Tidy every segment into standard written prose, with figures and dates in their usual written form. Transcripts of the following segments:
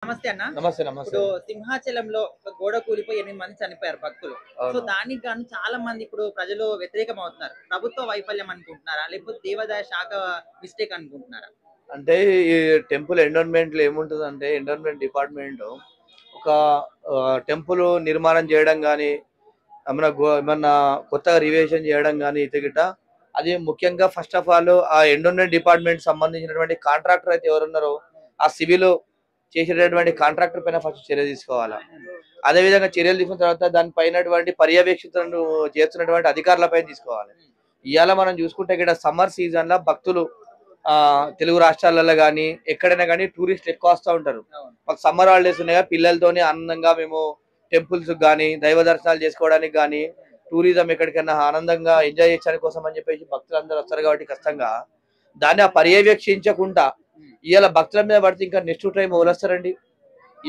నమస్తే అన్న. నమస్తే. నమస్తే. ఇప్పుడు సింహాచలంలో ఒక గోడ కూలిపోయి 8 మంది చనిపోయారు భక్తులు. సో అవును. దానికి గాను చాలా మంది ఇప్పుడు ప్రజలు వ్యతిరేకం అవుతున్నారు. ప్రభుత్వ వైఫల్యం అనుకుంటున్నారా? లేకపోతే దేవాదాయ శాఖ మిస్టేక్ అనుకుంటున్నారా? అంటే ఈ టెంపుల్ ఎండోన్మెంట్‌లో ఏముంటదంటే ఎండోన్మెంట్ డిపార్ట్‌మెంట్ ఒక టెంపుల్ నిర్మాణం చేయడం గాని, ఏమన్నా కొత్తగా రివిజన్ చేయడం గాని గిట్ట అది ముఖ్యంగా ఫస్ట్ ఆఫ్ ఆల్ ఆ ఎండోన్మెంట్ డిపార్ట్‌మెంట్ సంబంధించినటువంటి కాంట్రాక్టర్ అయితే ఎవరున్నారో ఆ సివిల్ చేసేటటువంటి కాంట్రాక్టర్ పైన ఫస్ట్ చర్య తీసుకోవాలా. అదే విధంగా చర్యలు తీసుకున్న తర్వాత దాని పైనటువంటి పర్యవేక్షణను చేస్తున్నటువంటి అధికారులపైన తీసుకోవాలి. ఇయాల మనం చూసుకుంటే ఇక్కడ సమ్మర్ సీజన్‌లో భక్తులు తెలుగు రాష్ట్రాలలో గాని ఎక్కడైనా గాని టూరిస్టులు ఎక్కువ వస్తా ఉంటారు. అవును. మాకు సమ్మర్ హాలిడేస్ ఉన్నాయా పిల్లలతోని ఆనందంగా మేము టెంపుల్స్ గాని దైవ దర్శనాలు చేసుకోవడానికి గాని టూరిజం ఎక్కడికైనా ఆనందంగా ఎంజాయ్ చేయడానికి కోసం అని చెప్పేసి భక్తులందరూ వస్తారు కాబట్టి ఖచ్చితంగా దాన్ని పర్యవేక్షించకుండా ఇవాళ భక్తుల మీద పడితే ఇంకా నెక్స్ట్ టైం వదిలేస్తారండి.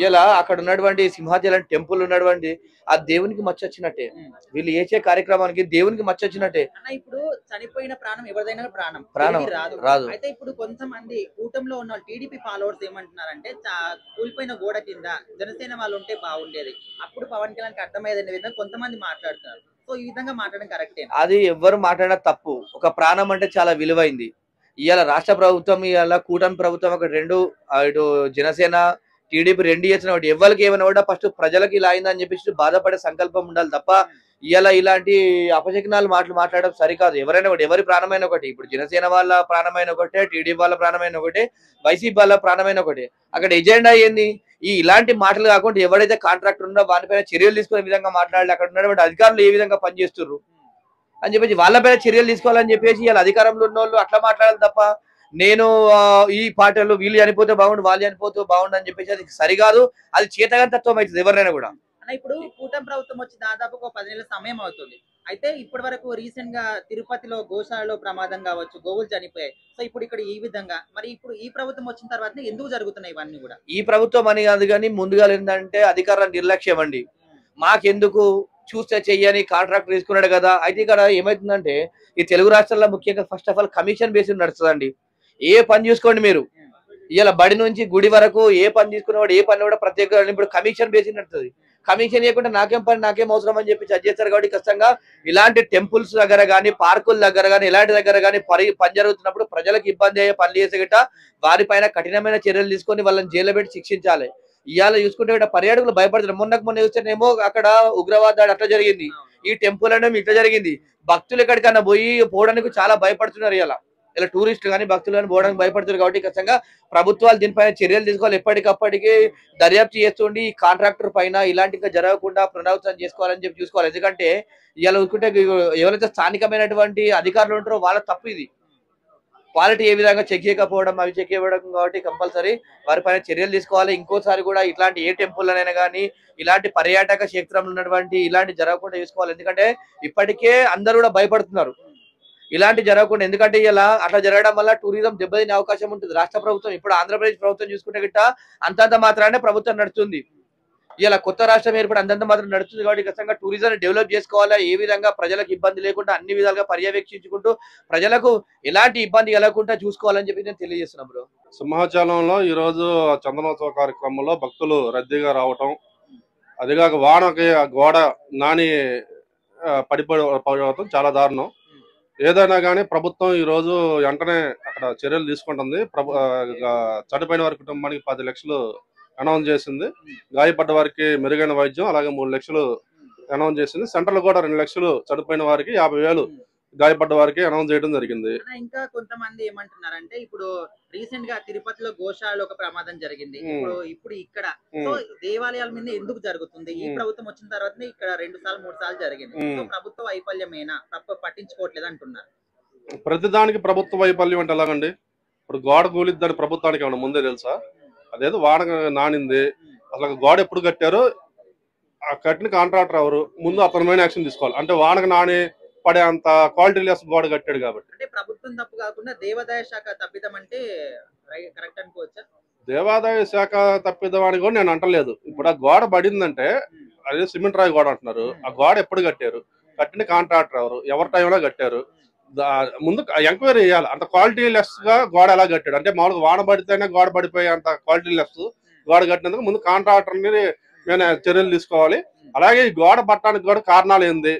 ఇలా అక్కడ ఉన్నటువంటి సింహాచలం టెంపుల్ ఉన్నటువంటి ఆ దేవునికి మచ్చొచ్చినట్టే. వీళ్ళు చేసే కార్యక్రమానికి దేవునికి మచ్చొచ్చినట్టే. అన్న ఇప్పుడు చనిపోయిన ప్రాణం ఎవరిదైనా ప్రాణం. ప్రాణం తిరిగి రాదు. అయితే ఇప్పుడు కొంతమంది కూటమిలో ఉన్న టీడీపీ ఫాలోవర్స్ ఏమంటున్నారంటే కూలిపోయిన గోడ కింద జనసేన వాళ్ళు ఉంటే బాగుండేది. అప్పుడు పవన్ కళ్యాణ్‌కి అర్థమయ్యేదనే విధంగా కొంతమంది మాట్లాడుతున్నారు. సో ఈ విధంగా మాట్లాడడం కరెక్టేనా? అది ఎవ్వరు మాట్లాడినా తప్పు. ఒక ప్రాణం అంటే చాలా విలువైంది. ఇవాళ రాష్ట్ర ప్రభుత్వం ఇవాళ కూటమి ప్రభుత్వం ఒక రెండు ఇటు జనసేన టీడీపీ రెండు చేసిన ఒకటి ఎవరికి ఏమైనా కూడా ఫస్ట్ ప్రజలకు ఇలా అయిందని చెప్పేసి బాధపడే సంకల్పం ఉండాలి తప్ప ఇవాళ ఇలాంటి అపశకునాలు మాట్లాడడం సరికాదు. ఎవరైనా ఒకటి ఎవరి ప్రాణమైన ఒకటి ఇప్పుడు జనసేన వాళ్ళ ప్రాణమైన ఒకటే టీడీపీ వాళ్ళ ప్రాణమైన ఒకటే వైసీపీ వాళ్ళ ప్రాణమైన ఒకటి. అక్కడ ఎజెండా ఏంది ఇలాంటి మాటలు కాకుండా ఎవరైతే కాంట్రాక్టర్ ఉన్నో వారిపైన చర్యలు తీసుకునే విధంగా మాట్లాడాలి. అక్కడ ఉన్నటువంటి అధికారులు ఏ విధంగా పనిచేస్తున్నారు అని చెప్పేసి వాళ్ళపైన చర్యలు తీసుకోవాలని చెప్పేసి ఇలా అధికారంలో ఉన్న వాళ్ళు అట్లా మాట్లాడాలి తప్ప నేను ఈ పార్టీలో వీళ్ళు చనిపోతే బాగుండు వాళ్ళు చనిపోతే బాగుండు అని చెప్పేసి అది సరికాదు. అది చేతగాని తత్వం అవుతుంది ఎవరినైనా కూడా. అన్న ఇప్పుడు కూటమి ప్రభుత్వం వచ్చి దాదాపు ఒక 10 నెలల సమయం అవుతుంది. అయితే ఇప్పటి వరకు రీసెంట్ గా తిరుపతిలో గోశాలలో ప్రమాదం కావచ్చు, గోవులు చనిపోయాయి. సో ఇప్పుడు ఇక్కడ ఈ విధంగా మరి ఇప్పుడు ఈ ప్రభుత్వం వచ్చిన తర్వాత ఎందుకు జరుగుతున్నాయి ఇవన్నీ కూడా? ఈ ప్రభుత్వం అని కాదు కానీ ముందుగా ఏంటంటే అధికారుల నిర్లక్ష్యం అండి. మాకెందుకు చూస్తే చెయ్యని కాంట్రాక్ట్ తీసుకున్నాడు కదా. అయితే ఇక్కడ ఏమైతుందంటే ఈ తెలుగు రాష్ట్రాల్లో ముఖ్యంగా first of all commission basis నడుస్తుందండి. ఏ పని చూసుకోండి మీరు ఇలా బడి నుంచి గుడి వరకు ఏ పని తీసుకున్నవాడు ఏ పని కూడా ప్రత్యేక ఇప్పుడు కమిషన్ బేసిస్ నడుస్తుంది. కమిషన్ ఇవ్వకుండా నాకేం పని నాకేం అవసరం అని చెప్పి చేస్తారు కాబట్టి ఖచ్చితంగా ఇలాంటి టెంపుల్స్ దగ్గర కానీ పార్కుల దగ్గర కానీ ఇలాంటి దగ్గర కానీ పని జరుగుతున్నప్పుడు ప్రజలకు ఇబ్బంది అయ్యే పనులు చేసే గిట్ట వారిపైన కఠినమైన చర్యలు తీసుకొని వాళ్ళని జైల్లో పెట్టి శిక్షించాలి. ఇవాళ చూసుకుంటే పర్యాటకులు భయపడుతున్నారు. మొన్న చూస్తేనేమో అక్కడ ఉగ్రవాద దాడి అట్లా జరిగింది, ఈ టెంపుల్ అనేమో ఇట్లా జరిగింది. భక్తులు ఎక్కడికన్నా పోవడానికి చాలా భయపడుతున్నారు. ఇలా టూరిస్టులు కానీ భక్తులు కానీ పోవడానికి భయపడుతున్నారు కాబట్టి ఖచ్చితంగా ప్రభుత్వాలు దీనిపైన చర్యలు తీసుకోవాలి. ఎప్పటికప్పటికి దర్యాప్తు చేస్తుండి ఈ కాంట్రాక్టర్ పైన ఇలాంటి ఇంకా జరగకుండా పునరావృతం చేసుకోవాలని చెప్పి చూసుకోవాలి. ఎందుకంటే ఇలా చూసుకుంటే ఎవరైతే స్థానికమైనటువంటి అధికారులు ఉంటారో వాళ్ళ తప్పు ఇది. క్వాలిటీ ఏ విధంగా చెక్ చేయకపోవడం అవి చెక్ చేయడం కాబట్టి కంపల్సరీ వారిపైన చర్యలు తీసుకోవాలి. ఇంకోసారి కూడా ఇట్లాంటి ఏ టెంపుల్ అయినా కానీ ఇలాంటి పర్యాటక క్షేత్రంలో ఉన్నటువంటి ఇలాంటి జరగకుండా చూసుకోవాలి. ఎందుకంటే ఇప్పటికే అందరూ కూడా భయపడుతున్నారు ఇలాంటి జరగకుండా. ఎందుకంటే ఇలా అట్లా జరగడం వల్ల టూరిజం దెబ్బతినే అవకాశం ఉంటుంది. రాష్ట్ర ప్రభుత్వం ఇప్పుడు ఆంధ్రప్రదేశ్ ప్రభుత్వం చూసుకుంటే గిట్ట అంతంత మాత్రానే ప్రభుత్వం నడుస్తుంది. ఇలా కొత్త రాష్ట్రం ఏర్పడి అంతంత మాత్రం నడుస్తుంది కాబట్టి ఖచ్చితంగా టూరిజం డెవలప్ చేసుకోవాలా. ఏ విధంగా ప్రజలకు ఇబ్బంది లేకుండా అన్ని విధాలుగా పర్యవేక్షించుకుంటూ ప్రజలకు ఎలాంటి ఇబ్బంది కలగకుండా చూసుకోవాలని చెప్పి నేను తెలియజేస్తున్నా బ్రో. సింహాచలంలో ఈ రోజు చందనోత్సవ కార్యక్రమంలో భక్తులు రద్దీగా రావటం, అదిగాక వానకి గోడ నాని పడిపోవడం చాలా దారుణం. ఏదైనా కానీ ప్రభుత్వం ఈ రోజు వెంటనే అక్కడ చర్యలు తీసుకుంటుంది. చనిపోయిన వారి కుటుంబానికి 10 లక్షలు అనౌన్స్ చేసింది. గాయపడ్డ వారికి మెరుగైన వైద్యం అలాగే 3 లక్షలు అనౌన్స్ చేసింది. సెంట్రల్ కూడా 2 లక్షలు చనిపోయిన వారికి 50,000 గాయపడ్డ వారికి అనౌన్స్ చేయడం జరిగింది. ఇంకా కొంతమంది ఏమంటున్నారంటే ఇప్పుడు రీసెంట్ గా తిరుపతిలో గోశాలలో ఒక ప్రమాదం జరిగింది. ఇప్పుడు ఇక్కడ సో దేవాలయాల మీద ఎందుకు జరుగుతుంది? ఈ ప్రభుత్వం వచ్చిన తర్వాత ఇక్కడ 2 సార్లు 3 సార్లు జరిగింది. సో ప్రభుత్వ వైఫల్యమేనా పట్టించుకోవట్లేదు అంటున్నారు. ప్రతిదానికి ప్రభుత్వ వైఫల్యం అంటే ఎలాగండి? ఇప్పుడు గోడ కూలిద్దని ప్రభుత్వానికి ఏమన్నా ముందే తెలుసా? అదేదో వాన నానింది, అసలు గోడ ఎప్పుడు కట్టారో ఆ కట్టిన కాంట్రాక్టర్ ఎవరు ముందు అతని మీద యాక్షన్ తీసుకోవాలి. అంటే వానకు నాని పడే అంత క్వాలిటీ లెస్ గోడ కట్టాడు కాబట్టి. అంటే ప్రభుత్వం తప్పు కాకుండా దేవాదాయ శాఖ తప్పిదం అంటే కరెక్ట్ అనుకోవచ్చా? దేవాదాయ శాఖ తప్పిదం అని కూడా నేను అంటలేదు. ఇప్పుడు ఆ గోడ పడిందంటే అదే సిమెంట్ రాయి గోడ అంటున్నారు. ఆ గోడ ఎప్పుడు కట్టారు, కట్టిన కాంట్రాక్టర్ ఎవరు, ఎవరి టైంలో కట్టారు, ముందు ఎంక్వైరీ చేయాలి. అంత క్వాలిటీ లెస్ గా గోడ ఎలా కట్టాడు అంటే మామూలుగా వాన పడితేనే గోడ పడిపోయే అంత క్వాలిటీ లెస్ గోడ కట్టినందుకు ముందు కాంట్రాక్టర్ ని మేము చర్యలు తీసుకోవాలి. అలాగే ఈ గోడ పట్టడానికి కూడా కారణాలు ఏంది,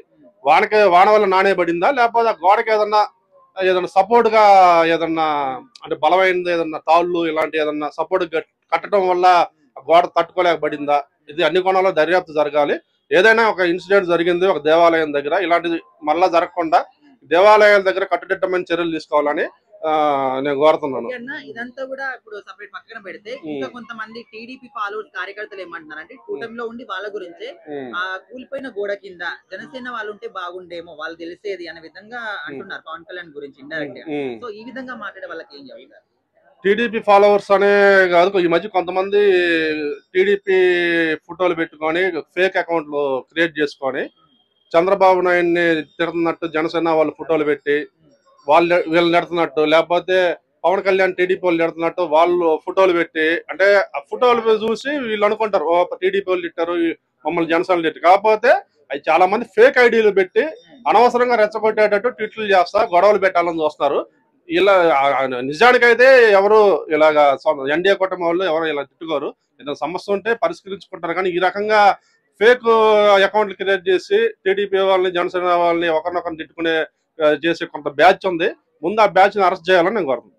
వాన వల్ల నానేబడిందా, లేకపోతే ఆ గోడకి ఏదన్నా సపోర్ట్ గా ఏదన్నా అంటే బలమైనది ఏదన్నా తాళ్ళు ఇలాంటి ఏదన్నా సపోర్ట్ కట్టడం వల్ల గోడ తట్టుకోలేకబడిందా, ఇది అన్ని కోణాల్లో దర్యాప్తు జరగాలి. ఏదైనా ఒక ఇన్సిడెంట్ జరిగింది ఒక దేవాలయం దగ్గర, ఇలాంటిది మళ్ళా జరగకుండా దేవాలయాల దగ్గర కట్టుదిట్టమైన చర్యలు తీసుకోవాలని నేను కోరుతున్నాను. ఇదంతా కూడా ఇప్పుడు సపరేట్ పక్కన పెడితే ఇంకా కొంతమంది టీడీపీ ఫాలోవర్స్ కార్యకర్తలు ఏమంటున్నారంటే కూటమిలో ఉండి వాళ్ళ గురించే ఆ కూలిపోయిన గోడ కింద జనసేన వాళ్ళు ఉంటే బాగుండేమో, వాళ్ళు తెలిసేది అనే విధంగా అంటున్నారు పవన్ కళ్యాణ్ గురించి ఇండైరెక్ట్ గా. సో ఈ విధంగా మాట్లాడే వాళ్ళకి ఏం చెప్తారు? టీడీపీ ఫాలోవర్స్ అనే కాదు, ఈ మధ్య కొంతమంది టీడీపీ ఫోటోలు పెట్టుకొని ఫేక్ అకౌంట్లు క్రియేట్ చేసుకొని చంద్రబాబు నాయుడిని తిడుతున్నట్టు జనసేన వాళ్ళు ఫోటోలు పెట్టి వీళ్ళు నెడుతున్నట్టు, లేకపోతే పవన్ కళ్యాణ్ టీడీపీ వాళ్ళు నెడుతున్నట్టు వాళ్ళు ఫోటోలు పెట్టి, అంటే ఆ ఫోటోలు చూసి వీళ్ళు అనుకుంటారు ఓ టీడీపీ వాళ్ళు తిట్టారు మమ్మల్ని జనసేన తిట్టారు. కాకపోతే అవి చాలా మంది ఫేక్ ఐడీలు పెట్టి అనవసరంగా రెచ్చగొట్టేటట్టు ట్వీట్లు చేస్తా గొడవలు పెట్టాలని చూస్తున్నారు. ఇలా నిజానికైతే ఎవరు ఇలాగా ఎన్డీఏ కుటుంబం వాళ్ళు ఎవరు ఇలా తిట్టుకోరు, ఏదైనా సమస్య ఉంటే పరిష్కరించుకుంటారు. కానీ ఈ రకంగా ఫేక్ అకౌంట్లు క్రియేట్ చేసి టీడీపీ వాళ్ళని జనసేన వాళ్ళని ఒకరినొకరిని తిట్టుకునే చేసే కొంత బ్యాచ్ ఉంది. ముందు ఆ బ్యాచ్ ని అరెస్ట్ చేయాలని నేను కోరుతున్నాను.